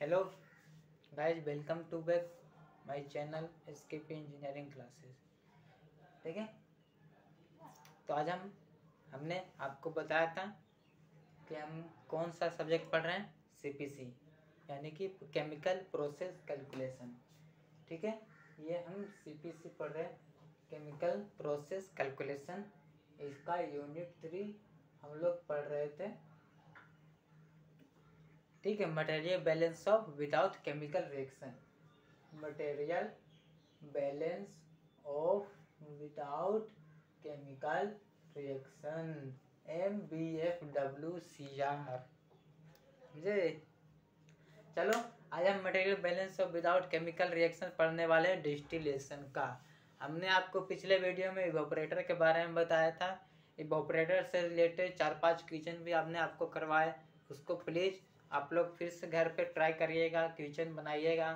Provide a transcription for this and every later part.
Hello guys, welcome to back my channel SKP engineering classes. ठीक है, तो आज हमने आपको बताया था कि हम कौन सा सब्जेक्ट पढ़ रहे हैं, सीपीसी यानी कि केमिकल प्रोसेस कैलकुलेशन। ठीक है, ये हम सीपीसी पढ़ रहे हैं, केमिकल प्रोसेस कैलकुलेशन। इसका यूनिट 3 हम लोग पढ़ रहे थे। ठीक है, material balance of without chemical reaction. Material balance of without chemical reaction, MBFWCR। समझे? चलो, आज हम material balance of without chemical reaction पढ़ने वाले हैं, डिस्टिलेशन का। हमने आपको पिछले वीडियो में इवोपरेटर के बारे में बताया था। इवोपरेटर से रिलेटेड 4-5 क्वेश्चन भी हमने आपको करवाए। उसको प्लीज़ आप लोग फिर से घर पे ट्राई करिएगा, क्वेश्चन बनाइएगा।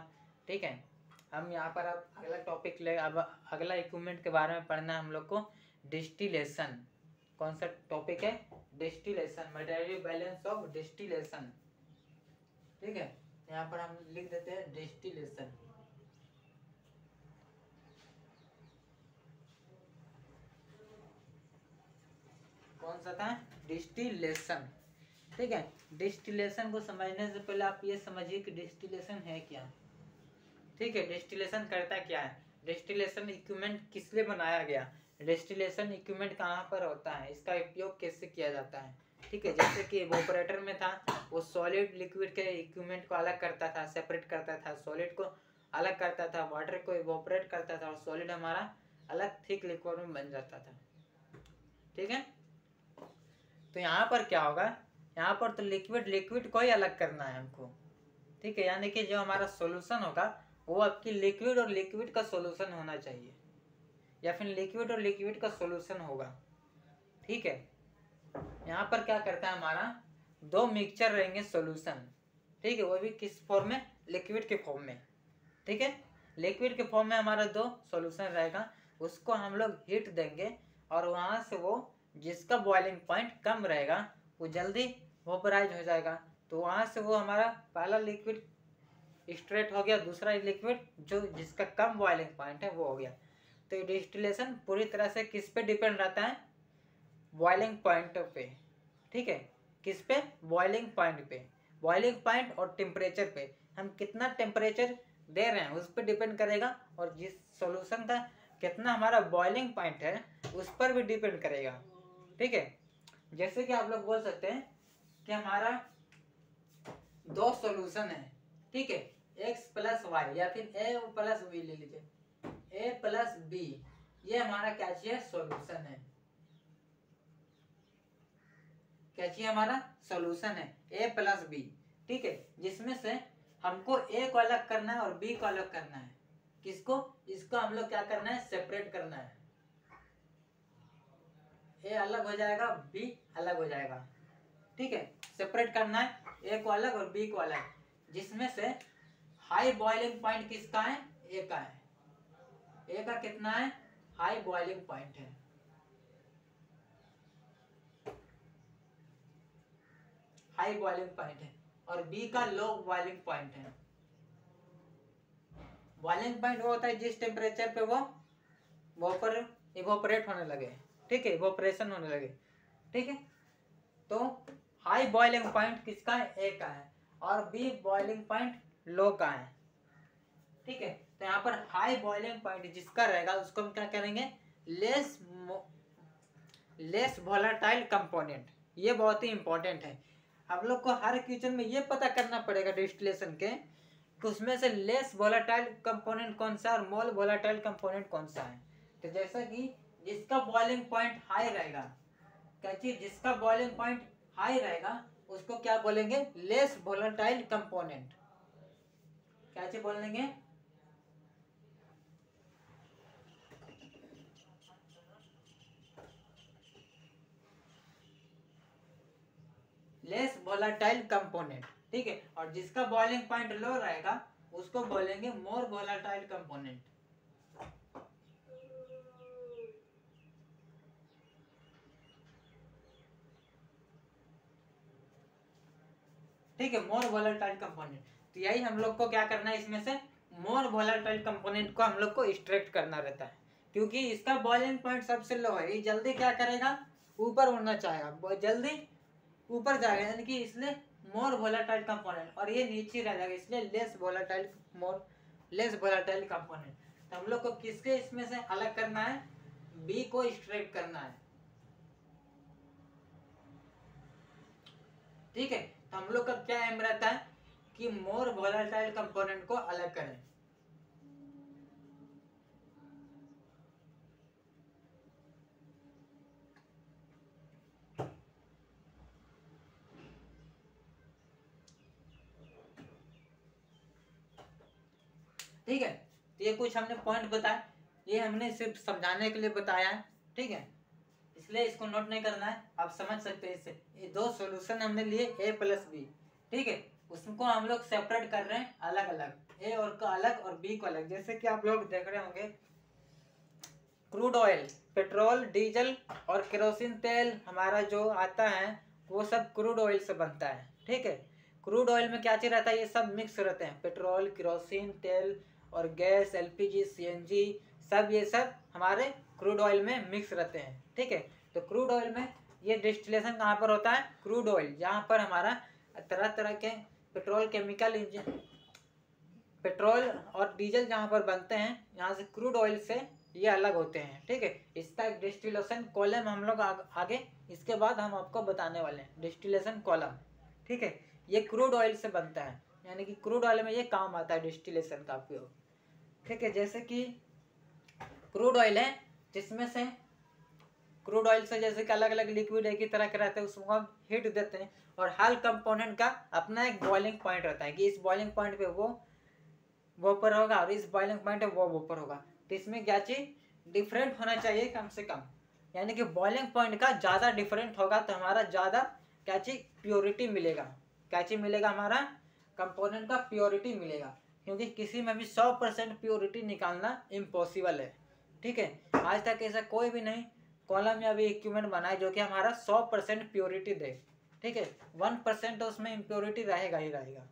ठीक है, हम यहाँ पर अब अगला टॉपिक ले, अब अगला इक्विपमेंट के बारे में पढ़ना है हम लोग को, डिस्टिलेशन। कौन सा टॉपिक है? Distillation, material balance of distillation. ठीक है, यहाँ पर हम लिख देते हैं डिस्टिलेशन। कौन सा था? डिस्टिलेशन। ठीक है, डिस्टिलेशन को समझने से पहले आप ये समझिए कि डिस्टिलेशन है क्या। ठीक है, डिस्टिलेशन करता क्या है, डिस्टिलेशन इक्विपमेंट किस लिए बनाया गया, डिस्टिलेशन इक्विपमेंट कहाँ पर होता है, इसका उपयोग कैसे किया जाता है। ठीक है, जैसे कि इवोपरेटर में था, वो सॉलिड लिक्विड के इक्विपमेंट को अलग करता था, सेपरेट करता था, सॉलिड को अलग करता था, वाटर को इवोपरेट करता था और सॉलिड हमारा अलग थिक लिक्विड में बन जाता था। ठीक है, तो यहाँ पर क्या होगा, यहाँ पर तो लिक्विड को ही अलग करना है हमको। ठीक है, यानी कि जो हमारा सॉल्यूशन होगा वो आपकी लिक्विड और लिक्विड का सॉल्यूशन होना चाहिए, या फिर लिक्विड और लिक्विड का सॉल्यूशन होगा। ठीक है, यहाँ पर क्या करता है, हमारा दो मिक्सचर रहेंगे सॉल्यूशन। ठीक है, वो भी किस फॉर्म में? लिक्विड के फॉर्म में। ठीक है, लिक्विड के फॉर्म में हमारा दो सॉल्यूशन रहेगा, उसको हम लोग हीट देंगे और वहाँ से वो जिसका बॉइलिंग पॉइंट कम रहेगा वो जल्दी वेपोराइज हो जाएगा। तो वहाँ से वो हमारा पहला लिक्विड स्ट्रेट हो गया, दूसरा लिक्विड जो जिसका कम बॉइलिंग पॉइंट है वो हो गया। तो डिस्टिलेशन पूरी तरह से किस पे डिपेंड रहता है? बॉइलिंग पॉइंट पे। ठीक है, किस पे? बॉइलिंग पॉइंट पे। बॉइलिंग पॉइंट और टेम्परेचर पे, हम कितना टेम्परेचर दे रहे हैं उस पर डिपेंड करेगा, और जिस सॉल्यूशन का कितना हमारा बॉइलिंग पॉइंट है उस पर भी डिपेंड करेगा। ठीक है, जैसे कि आप लोग बोल सकते हैं कि हमारा दो सॉल्यूशन है। ठीक है, x प्लस वाई या फिर a प्लस बी ले लीजिए, a प्लस बी, ये हमारा क्या चाहिए? सॉल्यूशन है। क्या चाहिए? हमारा सॉल्यूशन है a प्लस बी। ठीक है, जिसमें से हमको a को अलग करना है और b को अलग करना है। किसको? इसको हम लोग क्या करना है? सेपरेट करना है। a अलग हो जाएगा, b अलग हो जाएगा। ठीक है, सेपरेट करना है, a को अलग और b को अलग, जिसमें से हाई बॉइलिंग पॉइंट किसका है? ए का है। ए का कितना है? हाई बॉइलिंग पॉइंट है। हाई बॉइलिंग पॉइंट है, और बी का लो बॉइलिंग पॉइंट है। बॉइलिंग पॉइंट वो होता है जिस टेम्परेचर पे वो वापर इवोपरेट होने लगे। ठीक है, इवोपरेशन होने लगे। ठीक है, तो हाई बॉइलिंग पॉइंट किसका है? ए का है, और बी बॉइलिंग पॉइंट लो का है। ठीक है, तो यहाँ पर हाई बॉइलिंग पॉइंट जिसका रहेगा उसको हम क्या करेंगे? Less volatile component. ये बहुत ही इंपॉर्टेंट है, हम लोग को हर क्वेश्चन में ये पता करना पड़ेगा डिस्टिलेशन के कि उसमें से लेस वोलेटाइल कंपोनेंट कौन सा और मोल वोलेटाइल कंपोनेंट कौन सा है। तो जैसा कि जिसका बॉइलिंग पॉइंट हाई रहेगा, क्या चीज? जिसका बॉइलिंग पॉइंट हाई रहेगा उसको क्या बोलेंगे? Less volatile component. क्या चीज बोलेंगे? Less volatile component. ठीक है, और जिसका बॉइलिंग पॉइंट लो रहेगा उसको बोलेंगे मोर वोलेटाइल कंपोनेंट। ठीक है, मोर वोलेटाइल कंपोनेंट। तो यही हम लोग को क्या करना है, इसमें से मोर वोलेटाइल कंपोनेंट को हम लोग को एक्सट्रैक्ट करना रहता है, क्योंकि इसका बॉइलिंग पॉइंट सबसे लो है, ये जल्दी क्या करेगा, ऊपर उड़ना चाहेगा, बहुत जल्दी ऊपर जाएगा, यानी कि इसलिए मोर वोलेटाइल कंपोनेंट, और ये नीचे रह जाएगा, इसलिए less volatile, more less volatile component. तो हम लोग को किसके इसमें से अलग करना है, बी को एक्सट्रैक्ट करना है, ठीक है। तो हम लोग का क्या एम रहता है कि मोर वोलेटाइल कंपोनेंट को अलग करें। ठीक है, तो ये कुछ हमने पॉइंट बताए, ये हमने सिर्फ समझाने के लिए बताया है, ठीक है, इसलिए इसको नोट नहीं करना है, आप समझ सकते हैं। इससे ये दो सॉल्यूशन हमने लिए a प्लस बी, ठीक है, उसको हम लोग सेपरेट कर रहे हैं अलग अलग, a और का अलग और b को अलग। जैसे कि आप लोग देख रहे होंगे क्रूड ऑयल, पेट्रोल, डीजल और केरोसिन तेल हमारा जो आता है वो सब क्रूड ऑयल से बनता है, ठीक है। क्रूड ऑयल में क्या चीज रहता है, ये सब मिक्स रहते हैं, पेट्रोल, केरोसिन तेल और गैस, एलपीजी, सीएनजी, सब ये सब हमारे क्रूड ऑयल में मिक्स रहते हैं, ठीक है। तो क्रूड ऑयल में ये डिस्टिलेशन कहाँ पर होता है, क्रूड ऑयल, जहाँ पर हमारा तरह तरह के पेट्रोल केमिकल इंजन, पेट्रोल और डीजल जहाँ पर बनते हैं, यहाँ से क्रूड ऑयल से ये अलग होते हैं, ठीक है। इसका एक डिस्टिलेशन कॉलम हम लोग आगे इसके बाद हम आपको बताने वाले हैं, डिस्टिलेशन कॉलम, ठीक है। ये क्रूड ऑयल से बनता है, यानी कि क्रूड ऑयल में ये काम आता है डिस्टिलेशन का उपयोग, ठीक है। जैसे कि क्रूड ऑयल है, जिसमें से क्रूड ऑयल से जैसे कि अलग अलग लिक्विड एक ही तरह के रहते हैं, उसको हम हीट देते हैं, और हर कंपोनेंट का अपना एक बॉइलिंग पॉइंट रहता है कि इस बॉइलिंग पॉइंट पे वो ऊपर होगा और इस बॉइलिंग पॉइंट पे वो ऊपर होगा। तो इसमें क्या चीज डिफरेंट होना चाहिए कम से कम, यानी कि बॉइलिंग पॉइंट का ज़्यादा डिफरेंट होगा तो हमारा ज़्यादा क्या चीज प्योरिटी मिलेगा, क्या चीज मिलेगा, हमारा कंपोनेंट का प्योरिटी मिलेगा, क्योंकि किसी में भी 100% प्योरिटी निकालना इम्पॉसिबल है, ठीक है। आज तक ऐसा कोई भी नहीं कॉलम या भी इक्विपमेंट बनाए जो कि हमारा 100% प्योरिटी दे, ठीक है। 1% तो उसमें इम्प्योरिटी रहेगा ही रहेगा,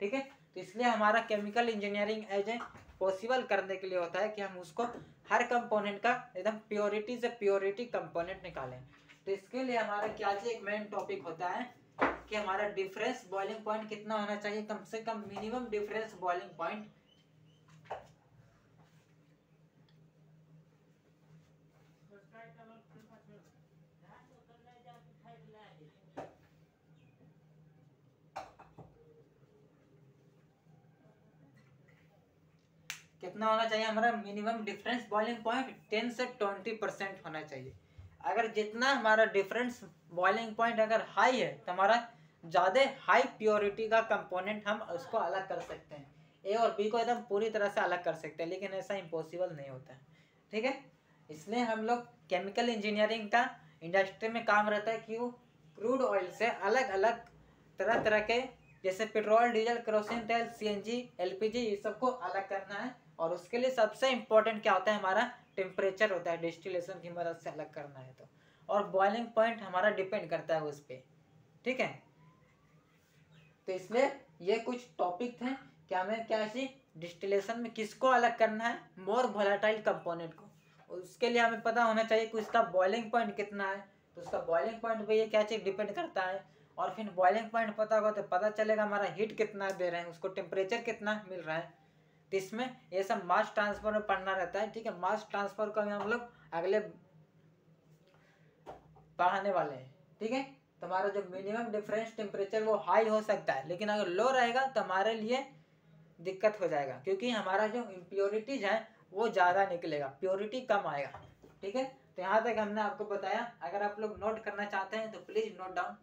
ठीक है। तो इसलिए हमारा chemical engineering as a possible करने के लिए होता है कि हम उसको हर कंपोनेंट का एकदम प्योरिटी से प्योरिटी कंपोनेंट निकालें। तो इसके लिए हमारा क्या चाहिए, एक मेन टॉपिक होता है कि हमारा डिफरेंस बॉइलिंग पॉइंट कितना होना चाहिए, कम से कम मिनिमम डिफरेंस बॉइलिंग पॉइंट कितना होना चाहिए, हमारा मिनिमम डिफरेंस बॉइलिंग पॉइंट 10 से 20% होना चाहिए। अगर जितना हमारा डिफरेंस बॉइलिंग पॉइंट अगर हाई है तो हमारा ज़्यादा हाई प्योरिटी का कंपोनेंट हम उसको अलग कर सकते हैं, ए और बी को एकदम पूरी तरह से अलग कर सकते हैं, लेकिन ऐसा इम्पॉसिबल नहीं होता है, ठीक है। इसलिए हम लोग केमिकल इंजीनियरिंग का इंडस्ट्री में काम रहता है कि वो क्रूड ऑयल से अलग अलग तरह तरह के, जैसे पेट्रोल, डीजल, केरोसिन तेल, सीएनजी, एलपीजी, ये सबको अलग करना है, और उसके लिए सबसे इम्पोर्टेंट क्या होता है, हमारा टेम्परेचर होता है, डिस्टिलेशन की मदद से अलग करना है तो, और बॉइलिंग पॉइंट हमारा डिपेंड करता है उस पर, ठीक है। तो इसलिए ये कुछ टॉपिक थे कि हमें क्या चीज डिस्टिलेशन में किसको अलग करना है, मोर वोलेटाइल कंपोनेंट को, उसके लिए हमें पता होना चाहिए कि उसका बॉइलिंग पॉइंट कितना है, तो उसका बॉइलिंग पॉइंट पे ये क्या चीज डिपेंड करता है, और फिर बॉइलिंग पॉइंट पता होगा तो पता चलेगा हमारा हीट कितना दे रहे हैं, उसको टेम्परेचर कितना मिल रहा है। तो इसमें ये सब मास ट्रांसफर में पढ़ना रहता है, ठीक है। मास ट्रांसफर को हम लोग अगले पढ़ाने वाले हैं, ठीक है। तो हमारा जो मिनिमम डिफरेंस टेम्परेचर वो हाई हो सकता है, लेकिन अगर लो रहेगा तो हमारे लिए दिक्कत हो जाएगा, क्योंकि हमारा जो इम्प्योरिटीज है वो ज़्यादा निकलेगा, प्योरिटी कम आएगा, ठीक है। तो यहाँ तक हमने आपको बताया, अगर आप लोग नोट करना चाहते हैं तो प्लीज नोट डाउन।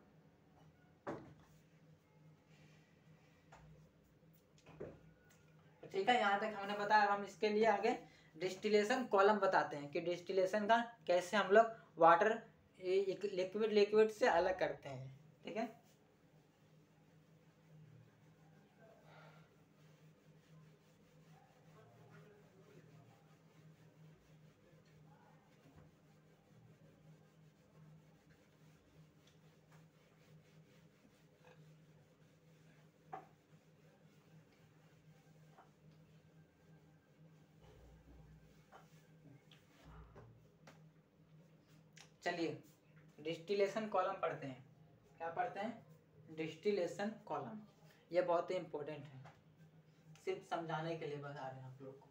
ठीक है, यहाँ तक हमने बताया। हम इसके लिए आगे डिस्टिलेशन कॉलम बताते हैं कि डिस्टिलेशन का कैसे हम लोग वाटर लिक्विड लिक्विड से अलग करते हैं, ठीक है। चलिए डिस्टिलेशन कॉलम पढ़ते हैं। क्या पढ़ते हैं? Distillation column. ये बहुत ही इंपॉर्टेंट है, सिर्फ समझाने के लिए बता रहे हैं आप लोग को।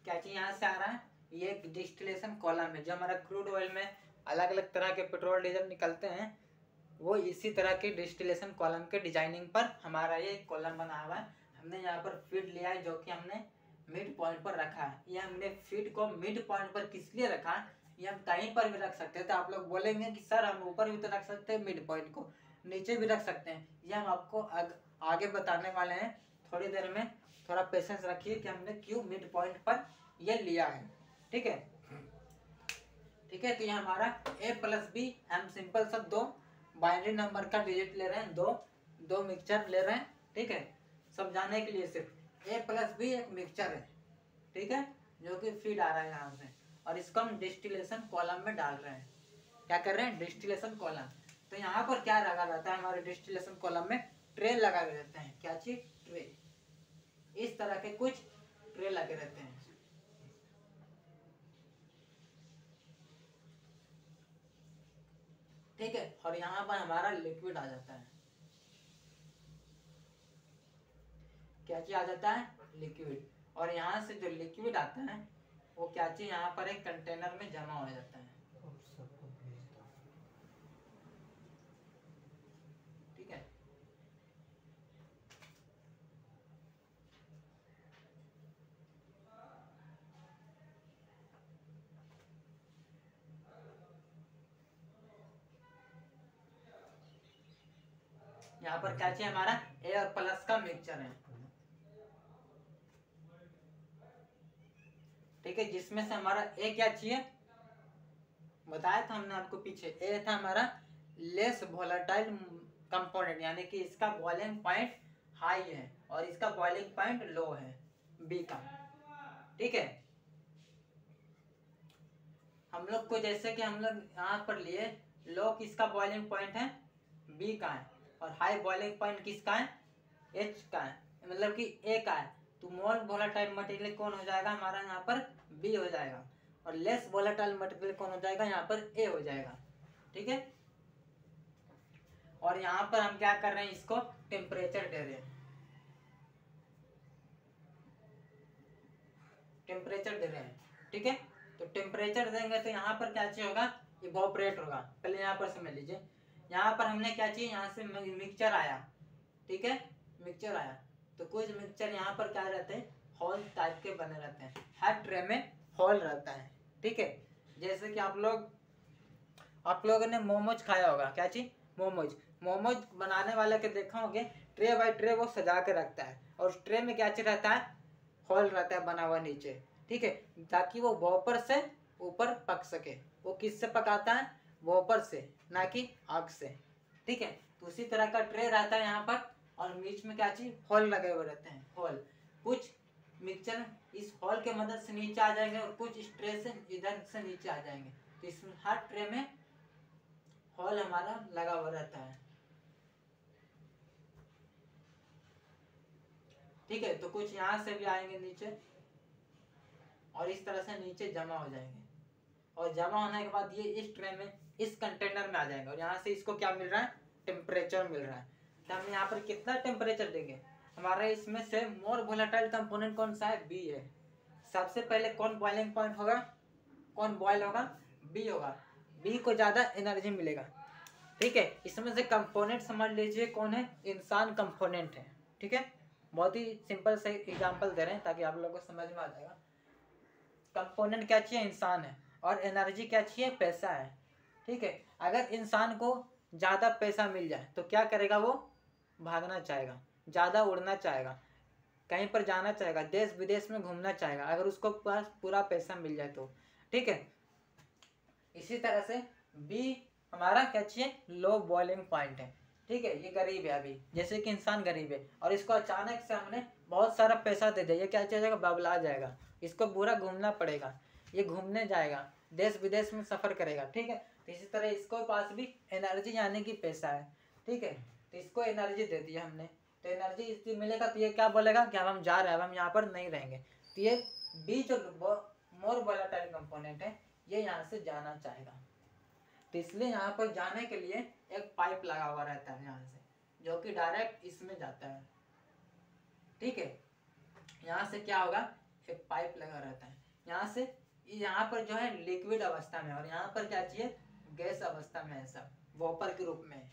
क्या चीज यहाँ से आ रहा है? ये एक डिस्टिलेशन कॉलम है। जो हमारा क्रूड ऑयल में अलग अलग तरह के पेट्रोल डीजल निकलते हैं, वो इसी तरह के डिस्टिलेशन कॉलम के डिजाइनिंग पर हमारा ये कॉलम बना हुआ है। हमने यहाँ पर फीड लिया है, जो कि हमने मिड पॉइंट पर रखा है। ये हमने फीड को मिड पॉइंट पर किस लिए रखा है? ये हम कहीं पर भी रख सकते हैं। तो आप लोग बोलेंगे कि सर हम ऊपर भी तो रख सकते हैं, मिड पॉइंट को नीचे भी रख सकते हैं। ये हम आपको आगे बताने वाले हैं थोड़ी देर में। थोड़ा पेशेंस रखिए कि हमने क्यों मिड पॉइंट पर ये लिया है। ठीक है, ठीक है। तो ये हमारा A+B, हम सिंपल सब दो बाइनरी नंबर का डिजिट ले रहे हैं, दो मिक्सचर ले रहे हैं। ठीक है, समझाने के लिए सिर्फ A+B एक मिक्सचर है। ठीक है, जो कि फीड आ रहा है यहाँ से, और इसको हम डिस्टिलेशन कॉलम में डाल रहे हैं। क्या कर रहे हैं? Distillation column. तो यहाँ पर क्या लगा रहता है हमारे डिस्टिलेशन कॉलम में? ट्रे लगा रहते हैं। क्या चीज? ट्रे। इस तरह के कुछ ट्रे लगे रहते हैं। ठीक है, और यहाँ पर हमारा लिक्विड आ जाता है। क्या चीज आ जाता है? लिक्विड। और यहाँ से जो लिक्विड आता है वो क्या चीज यहाँ पर एक कंटेनर में जमा हो जाता है। ठीक है, यहाँ पर क्या चाहिए? हमारा A और प्लस का मिक्सचर है। ठीक है, जिसमें से हमारा A क्या चाहिए बताया था हमने आपको पीछे। A था हमारा लेस वोलेटाइल कंपोनेंट, यानी कि इसका बॉइलिंग पॉइंट हाई है और इसका बॉइलिंग पॉइंट लो है, B का। ठीक है, हम लोग को जैसे कि हम लोग यहाँ पर लिए लो किसका बॉइलिंग पॉइंट है? B का है, और हाई बॉइलिंग पॉइंट किसका है? H का है, मतलब कि A का है। तो मोर वोलेटाइल मटेरियल कौन हो जाएगा हमारा यहाँ पर? B हो जाएगा। और लेस वोलेटाइल मटेरियल कौन हो जाएगा यहाँ पर? A हो जाएगा। ठीक है, और यहाँ पर हम क्या कर रहे हैं? इसको टेम्परेचर दे रहे हैं, टेम्परेचर दे रहे हैं। ठीक है, तो टेम्परेचर देंगे तो यहाँ पर क्या चीज होगा? इवोपरेट होगा। पहले यहाँ पर समझ लीजिए, यहाँ पर हमने क्या चाहिए? यहाँ से मिक्सचर आया। ठीक है, मिक्सचर आया तो कुछ मिक्सचर यहाँ पर क्या रहते हैं? होल टाइप के बने रहते हैं। हर ट्रे में होल रहता है। ठीक है, जैसे कि आप लोगों ने मोमोज खाया होगा। क्या चीज? मोमोज। मोमोज बनाने वाले के देखा होगे, ट्रे बाई ट्रे वो सजा के रखता है, और उस ट्रे में क्या चीज रहता है? होल रहता है बना हुआ नीचे। ठीक है, ताकि वो वॉपर से ऊपर पक सके। वो किससे पकाता है? वॉपर से, ना कि आग से। ठीक है, तो उसी तरह का ट्रे रहता है यहाँ पर, और बीच में क्या चीज? होल लगे हुए रहते हैं, होल। कुछ मिक्सचर इस होल के मदद से नीचे आ जाएंगे और कुछ इस ट्रे से इधर से नीचे आ जाएंगे। तो इसमें हर ट्रे में होल हमारा लगा हुआ रहता है। ठीक है, तो कुछ यहाँ से भी आएंगे नीचे, और इस तरह से नीचे जमा हो जाएंगे, और जमा होने के बाद ये इस ट्रे में, इस कंटेनर में आ जाएंगे। और यहाँ से इसको क्या मिल रहा है? टेम्परेचर मिल रहा है। तो हम यहाँ पर कितना टेम्परेचर देंगे? हमारा इसमें से मोर वोलेटाइल कंपोनेंट कौन सा है? B है। सबसे पहले कौन बॉइलिंग पॉइंट होगा? कौन बॉयल होगा? B होगा। B को ज्यादा एनर्जी मिलेगा। ठीक है, इसमें से कंपोनेंट समझ लीजिए कौन है? इंसान कंपोनेंट है। ठीक है, बहुत ही सिंपल से एग्जांपल दे रहे हैं ताकि आप लोगों को समझ में आ जाएगा। कंपोनेंट क्या चाहिए? इंसान है। और एनर्जी क्या चाहिए? पैसा है। ठीक है, अगर इंसान को ज़्यादा पैसा मिल जाए तो क्या करेगा? वो भागना चाहेगा, ज़्यादा उड़ना चाहेगा, कहीं पर जाना चाहेगा, देश विदेश में घूमना चाहेगा, अगर उसको पास पूरा पैसा मिल जाए तो। ठीक है, इसी तरह से B हमारा क्या चाहिए, लो बॉइलिंग पॉइंट है। ठीक है, ये गरीब है अभी, जैसे कि इंसान गरीब है और इसको अचानक से हमने बहुत सारा पैसा दे दिया, ये क्या जाएगा, बबला जाएगा, इसको पूरा घूमना पड़ेगा, ये घूमने जाएगा, देश विदेश में सफर करेगा। ठीक है, तो इसी तरह इसको पास भी एनर्जी यानी कि पैसा है। ठीक है, तो इसको एनर्जी दे दी हमने, तो एनर्जी इसलिए मिलेगा, तो ये क्या बोलेगा कि अब हम जा रहे हैं, अब हम यहाँ पर नहीं रहेंगे। तो ये बी जो मोर वोलेटाइल कंपोनेंट है, ये यहाँ से जाना चाहेगा। तो इसलिए यहाँ पर जाने के लिए एक पाइप लगा हुआ रहता है यहाँ से, जो कि डायरेक्ट इसमें जाता है। ठीक है, यहाँ से क्या होगा, एक पाइप लगा रहता है यहाँ से, यहाँ पर जो है लिक्विड अवस्था में, और यहाँ पर क्या चाहिए, गैस अवस्था में है, सब वॉपर के रूप में।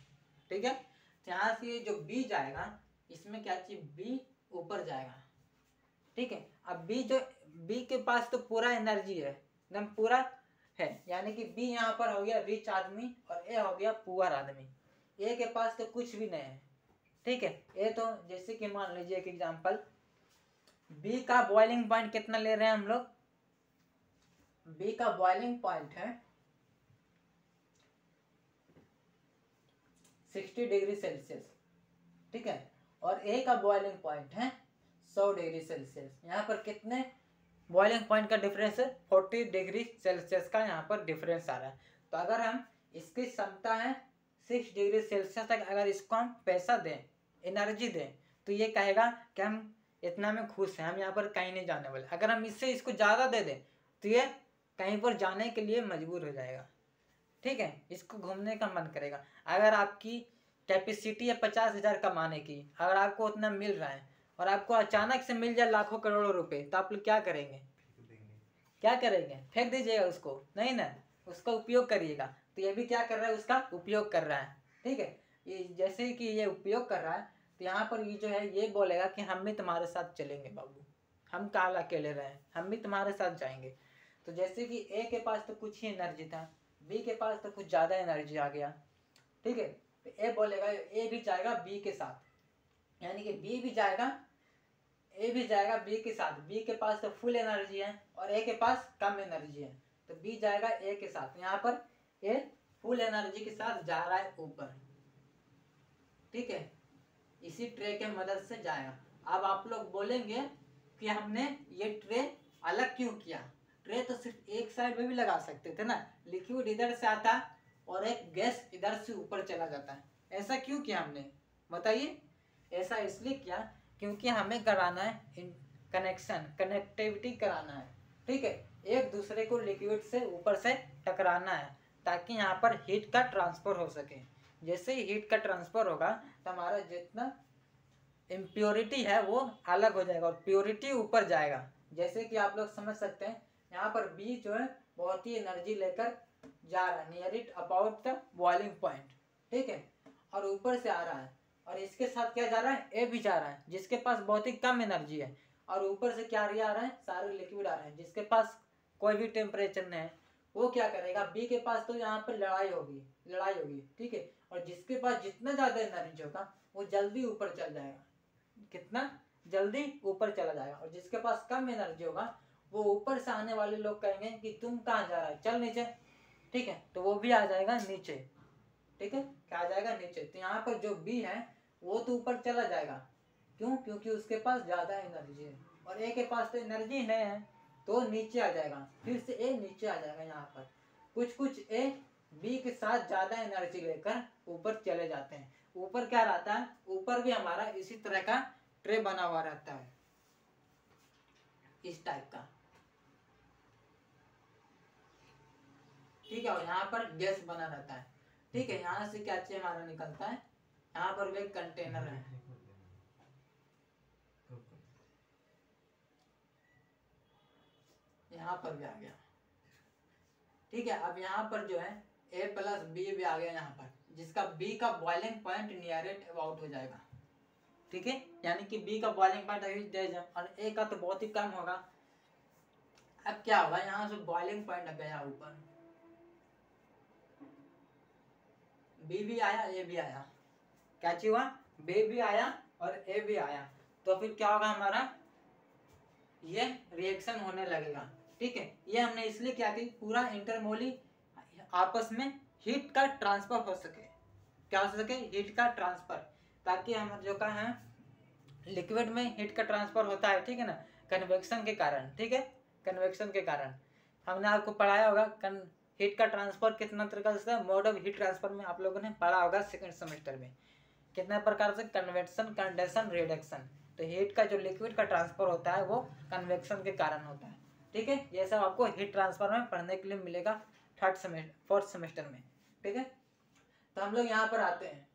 ठीक है, तो यहाँ से जो बी जाएगा, इसमें क्या चाहिए, बी ऊपर जाएगा। ठीक है, अब बी जो, बी के पास तो पूरा एनर्जी है, एकदम पूरा है, यानी कि बी यहाँ पर हो गया रिच आदमी और ए हो गया पुअर आदमी। ए के पास तो कुछ भी नहीं है। ठीक है, ए तो जैसे कि मान लीजिए एक एग्जांपल, बी का बॉइलिंग पॉइंट कितना ले रहे हैं हम लोग, बी का बॉइलिंग पॉइंट है 60 डिग्री सेल्सियस। ठीक है, और ए का बॉइलिंग पॉइंट है 100 डिग्री सेल्सियस। यहाँ पर कितने बॉइलिंग पॉइंट का डिफरेंस है, 40 डिग्री सेल्सियस का यहाँ पर डिफरेंस आ रहा है। तो अगर हम इसकी क्षमता है 6 डिग्री सेल्सियस तक, अगर इसको हम पैसा दें, एनर्जी दें, तो ये कहेगा कि हम इतना में खुश हैं, हम यहाँ पर कहीं नहीं जाने वाले। अगर हम इससे इसको ज़्यादा दे दें, तो ये कहीं पर जाने के लिए मजबूर हो जाएगा। ठीक है, इसको घूमने का मन करेगा। अगर आपकी कैपेसिटी है 50,000 कमाने की, अगर आपको उतना मिल रहा है और आपको अचानक से मिल जाए लाखों करोड़ों रुपए, तो आप लोग क्या करेंगे, क्या करेंगे, फेंक दीजिएगा उसको, नहीं ना, उसका उपयोग करिएगा। तो ये भी क्या कर रहा है, उसका उपयोग कर रहा है। ठीक है, ये जैसे कि ये उपयोग कर रहा है, तो यहाँ पर ये जो है ये बोलेगा कि हम भी तुम्हारे साथ चलेंगे बाबू, हम काल अकेले रहे, हम भी तुम्हारे साथ जाएंगे। तो जैसे कि ए के पास तो कुछ ही एनर्जी था, बी के पास तो कुछ ज़्यादा एनर्जी आ गया। ठीक है, तो ए बोलेगा, ए भी जाएगा बी के साथ, यानी कि बी भी जाएगा, ए भी जाएगा बी के साथ। बी के पास तो फुल एनर्जी है और ए के पास कम एनर्जी है, तो बी जाएगा ए के साथ। यहाँ पर ए फुल एनर्जी के साथ जा रहा है ऊपर। ठीक है, इसी ट्रे के मदद से जाएगा। अब आप लोग बोलेंगे कि हमने ये ट्रे अलग क्यों किया, ट्रे तो सिर्फ एक साइड में भी लगा सकते थे ना, लिक्विड इधर से आता और एक गैस इधर से ऊपर चला जाता है, ऐसा क्यों किया हमने, बताइए। ऐसा इसलिए किया क्योंकि हमें कराना है कनेक्शन, कनेक्टिविटी कराना है। ठीक है, एक दूसरे को लिक्विड से ऊपर से टकराना है, ताकि यहाँ पर हीट का ट्रांसफर हो सके। जैसे ही हीट का ट्रांसफर होगा, तो हमारा जितना इम्प्योरिटी है वो अलग हो जाएगा और प्योरिटी ऊपर जाएगा। जैसे कि आप लोग समझ सकते हैं, यहाँ पर बी जो है बहुत ही एनर्जी लेकर जा रहा है near it about the boiling point. ठीक है, और ऊपर से आ रहा है, और इसके साथ क्या जा रहा है, ए भी जा रहा है, जिसके पास बहुत ही कम एनर्जी है, और ऊपर से क्या आ रहा है, सारे लिक्विड आ रहे हैं, जिसके पास कोई भी टेम्परेचर नहीं है। वो क्या करेगा, बी के पास तो यहाँ पर लड़ाई होगी। ठीक है, और जिसके पास जितना ज़्यादा एनर्जी होगा वो जल्दी ऊपर चल जाएगा, कितना जल्दी ऊपर चला जाएगा, और जिसके पास कम एनर्जी होगा वो ऊपर से आने वाले लोग कहेंगे कि तुम कहाँ जा रहा है, चल नीचे। ठीक है, तो वो भी आ जाएगा नीचे। ठीक है, क्या आ जाएगा, नीचे। तो यहाँ पर जो बी है वो तो ऊपर चला जाएगा, क्यों, क्योंकि उसके पास ज़्यादा एनर्जी है, और ए के पास तो एनर्जी नहीं है, तो नीचे आ जाएगा। फिर से ए नीचे आ जाएगा। यहाँ पर कुछ ए बी के साथ ज़्यादा एनर्जी लेकर ऊपर चले जाते हैं। ऊपर क्या रहता है, ऊपर भी हमारा इसी तरह का ट्रे बना हुआ रहता है, इस टाइप का। ठीक है, और यहाँ पर गैस बना रहता है। ठीक है, यहाँ से क्या चीज हमारा निकलता है, यहाँ पर भी एक कंटेनर है, यहाँ पर भी आ गया। ठीक है, अब यहाँ पर जो है ए प्लस बी भी आ गया यहाँ पर, जिसका बी का boiling point near it about हो जाएगा। ठीक है, यानी कि बी का बॉइलिंग पॉइंट अभी दे जाए और ए का तो बहुत ही कम होगा। अब क्या होगा, यहाँ से बॉइलिंग पॉइंट गया ऊपर, बी भी आया ए भी आया, क्या चीज हुआ, बी भी आया और ए भी आया, तो फिर क्या होगा हमारा, ये रिएक्शन होने लगेगा। ठीक है, ये हमने इसलिए क्या कि पूरा इंटरमोली आपस में हीट का ट्रांसफर हो सके। क्या हो सके? हीट का ट्रांसफर, ताकि हम जो का है लिक्विड में हीट का ट्रांसफर होता है, ठीक है ना, कन्वेक्शन के कारण, ठीक है, कन्वेक्शन के कारण। हमने आपको पढ़ाया होगा हीट का ट्रांसफर कितना तरीका से, मोड ऑफ हीट ट्रांसफर में आप लोगों ने पढ़ा होगा सेकंड सेमेस्टर में, कितने प्रकार से, कन्वेक्शन, कंडेंसन, रिडक्शन। तो हीट का जो लिक्विड का ट्रांसफर होता है वो कन्वेक्शन के कारण होता है, ठीक है। ये सब आपको हीट ट्रांसफर में पढ़ने के लिए मिलेगा फोर्थ सेमेस्टर में, ठीक है। तो हम लोग यहाँ पर आते हैं,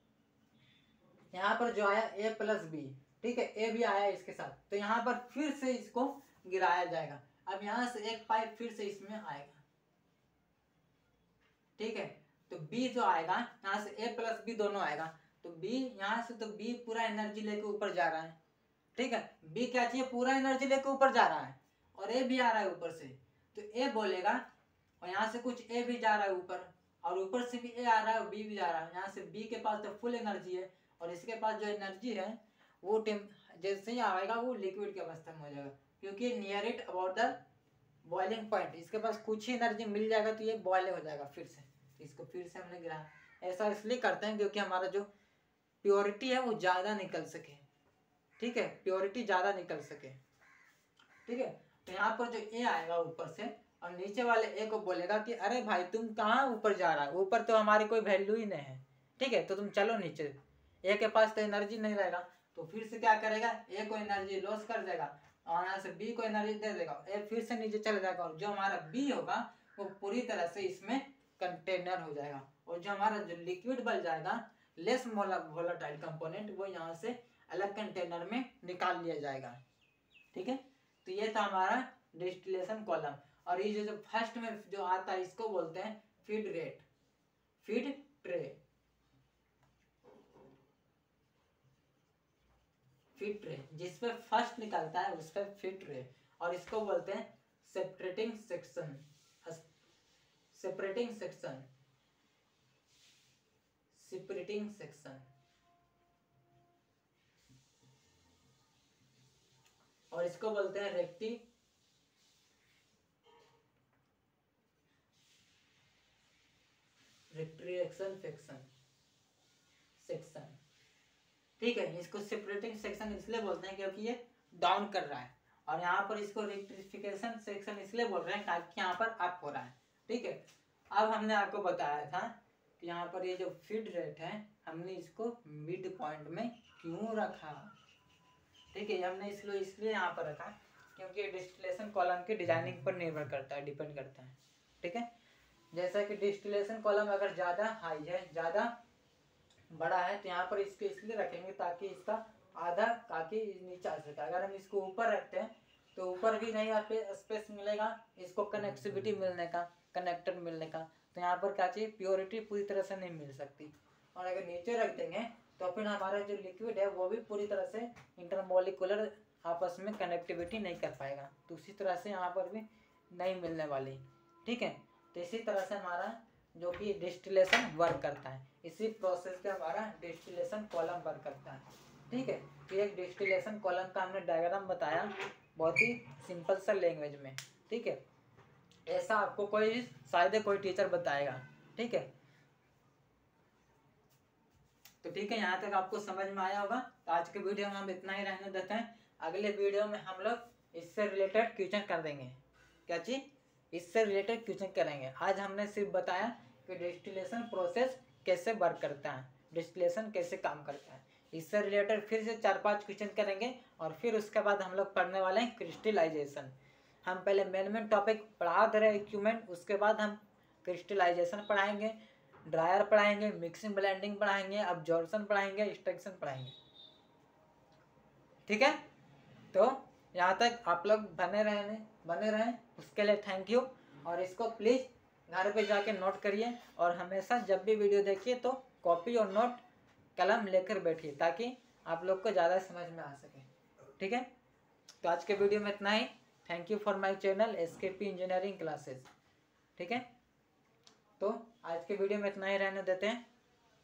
यहाँ पर जो आया a प्लस बी, ठीक है, ए भी आया इसके साथ, तो यहाँ पर फिर से इसको गिराया जाएगा। अब यहाँ से एक पाइप फिर से इसमें आएगा, ठीक है। तो b जो आएगा यहाँ से a प्लस बी दोनों आएगा, तो b यहाँ से, तो b पूरा एनर्जी लेके ऊपर जा रहा है, ठीक है। b क्या चाहिए? पूरा एनर्जी लेके ऊपर जा रहा है, और a भी आ रहा है ऊपर से, तो a बोलेगा, और यहाँ से कुछ a भी जा रहा है ऊपर, और ऊपर से भी a आ रहा है और b भी जा रहा है। यहाँ से b के पास तो फुल एनर्जी है, और इसके पास जो एनर्जी है वो जैसे ही आएगा वो लिक्विड की अवस्था में हो जाएगा, क्योंकि near it about the boiling point, इसके पास कुछ ही एनर्जी मिल जाएगा, तो ये बॉयल हो जाएगा फिर से। इसको फिर से हमने गिरा, ऐसा इसलिए करते हैं क्योंकि हमारा जो प्योरिटी है वो ज़्यादा निकल सके, ठीक है, प्योरिटी ज़्यादा निकल सके, ठीक है। तो यहाँ पर जो ए आएगा ऊपर से, और नीचे वाले ए को बोलेगा कि अरे भाई तुम कहाँ ऊपर जा रहा है, ऊपर तो हमारी कोई वैल्यू ही नहीं है, ठीक है, तो तुम चलो नीचे। ए के पास तो एनर्जी नहीं रहेगा, तो फिर से क्या करेगा, ए को एनर्जी लॉस कर देगा, और यहाँ से बी को एनर्जी दे देगा, ए फिर से नीचे चला जाएगा, और जो हमारा बी होगा वो पूरी तरह से इसमें कंटेनर हो जाएगा, और जो हमारा जो लिक्विड बन जाएगा लेस वोलेटाइल कंपोनेंट, वो यहाँ से अलग कंटेनर में निकाल लिया जाएगा, ठीक है। तो ये था हमारा डिस्टिलेशन कॉलम, और ये जो फर्स्ट में जो आता है इसको बोलते हैं feed rate, feed tray, feed tray, जिसपे फर्स्ट निकलता है उस पे फीड ट्रे, और इसको बोलते हैं separating section, separating section, separating section, और इसको बोलते हैं रेक्टिएशन सेक्शन, ठीक है। इसको सेपरेटिंग सेक्शन इसलिए बोलते हैं क्योंकि ये डाउन कर रहा है, और यहाँ पर इसको रेक्टिफिकेशन सेक्शन इसलिए बोल रहे हैं ताकि यहाँ पर अप हो रहा है, ठीक है। अब हमने आपको बताया था कि यहाँ पर ये जो फीड रेट है हमने इसको मिड पॉइंट में क्यों रखा, ठीक है, हमने इसलिए यहाँ पर रखा क्योंकि डिस्टिलेशन कॉलम की डिजाइनिंग पर निर्भर करता है, डिपेंड करता है, ठीक है। जैसा कि डिस्टिलेशन कॉलम अगर ज़्यादा हाई है, ज़्यादा बड़ा है, तो यहाँ पर इसको इसलिए रखेंगे ताकि इसका आधा ताकि नीचे आ सके। अगर हम इसको ऊपर रखते हैं तो ऊपर भी नहीं स्पेस मिलेगा इसको कनेक्टिविटी मिलने का, कनेक्टर मिलने का, तो यहाँ पर क्या चाहिए, प्योरिटी पूरी तरह से नहीं मिल सकती। और अगर नीचे रख देंगे तो फिर हमारा जो लिक्विड है वो भी पूरी तरह से इंटरमोलिकुलर आपस में कनेक्टिविटी नहीं कर पाएगा, तो उसी तरह से यहाँ पर भी नहीं मिलने वाली, ठीक है। तो इसी तरह से हमारा जो कि डिस्टिलेशन वर्क करता है, इसी प्रोसेस पे हमारा डिस्टिलेशन कॉलम वर्क करता है, ठीक है। तो एक डिस्टिलेशन कॉलम का हमने डायग्राम बताया बहुत ही सिंपल सा लैंग्वेज में, ठीक है। ऐसा आपको कोई शायद कोई टीचर बताएगा, ठीक है। तो ठीक है, यहाँ तक आपको समझ में आया होगा। तो आज के वीडियो में हम इतना ही रहने देते हैं, अगले वीडियो में हम लोग इससे रिलेटेड क्वेश्चन कर देंगे। क्या चीज? इससे रिलेटेड क्वेश्चन करेंगे। आज हमने सिर्फ बताया कि डिस्टिलेशन प्रोसेस कैसे वर्क करता है, डिस्टिलेशन कैसे काम करता है। इससे रिलेटेड फिर से 4-5 क्वेश्चन करेंगे, और फिर उसके बाद हम लोग पढ़ने वाले हैं क्रिस्टलाइजेशन। हम पहले मेन टॉपिक पढ़ा दे रहे इक्विपमेंट, उसके बाद हम क्रिस्टलाइजेशन पढ़ाएंगे, ड्रायर पढ़ाएंगे, मिक्सिंग ब्लेंडिंग पढ़ाएंगे, अब्जॉर्प्शन पढ़ाएंगे, एक्सट्रैक्शन पढ़ाएंगे, ठीक है। तो यहाँ तक आप लोग बने रहें, उसके लिए थैंक यू। और इसको प्लीज़ घर पे जाके नोट करिए, और हमेशा जब भी वीडियो देखिए तो कॉपी और नोट कलम लेकर बैठिए, ताकि आप लोग को ज़्यादा समझ में आ सके, ठीक है। तो आज के वीडियो में इतना ही। Thank you for my channel SKP engineering classes, ठीक है। तो आज के वीडियो में इतना ही रहने देते हैं।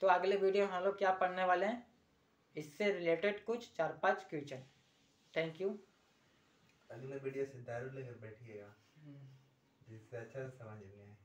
तो अगले वीडियो में हम लोग क्या पढ़ने वाले हैं, इससे रिलेटेड कुछ 4-5 क्वेश्चन। Thank you. अगले वीडियो से दारू लेकर बैठिएगा, जिससे अच्छा समझ में आए।